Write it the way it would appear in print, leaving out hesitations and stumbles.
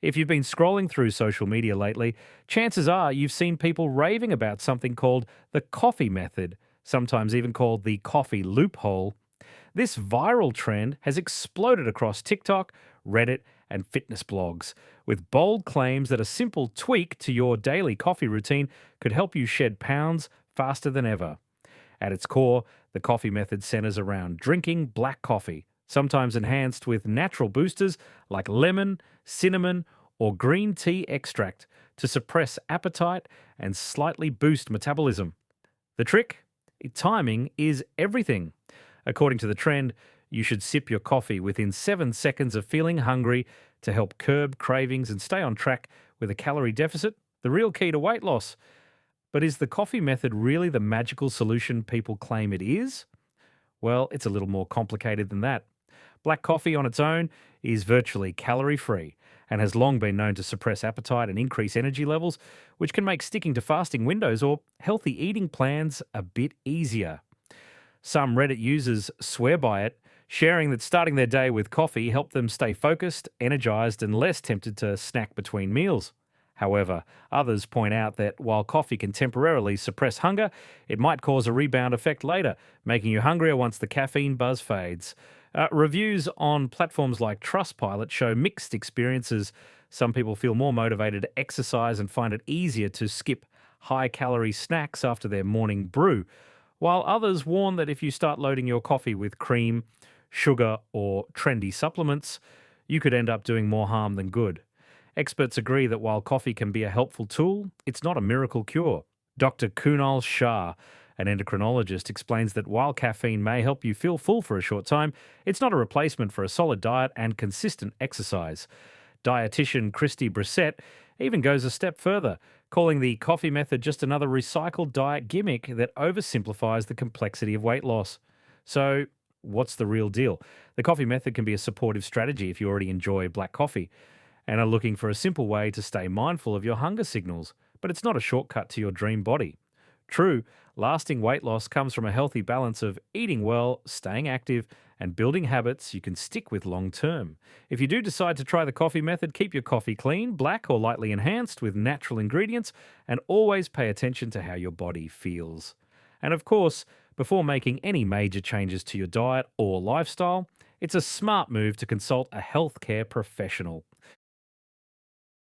If you've been scrolling through social media lately, chances are you've seen people raving about something called the coffee method, sometimes even called the coffee loophole. This viral trend has exploded across TikTok, Reddit, and fitness blogs, with bold claims that a simple tweak to your daily coffee routine could help you shed pounds faster than ever. At its core, the coffee method centers around drinking black coffee, sometimes enhanced with natural boosters like lemon, cinnamon, or green tea extract to suppress appetite and slightly boost metabolism. The trick? Timing is everything. According to the trend, you should sip your coffee within 7 seconds of feeling hungry to help curb cravings and stay on track with a calorie deficit, the real key to weight loss. But is the coffee method really the magical solution people claim it is? Well, it's a little more complicated than that. Black coffee on its own is virtually calorie free and has long been known to suppress appetite and increase energy levels, which can make sticking to fasting windows or healthy eating plans a bit easier. Some Reddit users swear by it, sharing that starting their day with coffee helped them stay focused, energized, and less tempted to snack between meals. However, others point out that while coffee can temporarily suppress hunger, it might cause a rebound effect later, making you hungrier once the caffeine buzz fades. Reviews on platforms like Trustpilot show mixed experiences. Some people feel more motivated to exercise and find it easier to skip high calorie snacks after their morning brew, while others warn that if you start loading your coffee with cream, sugar, or trendy supplements, you could end up doing more harm than good. Experts agree that while coffee can be a helpful tool, it's not a miracle cure. Dr. Kunal Shah, an endocrinologist, explains that while caffeine may help you feel full for a short time, it's not a replacement for a solid diet and consistent exercise. Dietitian Christy Brissett even goes a step further, calling the coffee method just another recycled diet gimmick that oversimplifies the complexity of weight loss. So, what's the real deal? The coffee method can be a supportive strategy if you already enjoy black coffee and are looking for a simple way to stay mindful of your hunger signals, but it's not a shortcut to your dream body. True, lasting weight loss comes from a healthy balance of eating well, staying active, and building habits you can stick with long term. If you do decide to try the coffee method, keep your coffee clean, black, or lightly enhanced with natural ingredients, and always pay attention to how your body feels. And of course, before making any major changes to your diet or lifestyle, it's a smart move to consult a healthcare professional.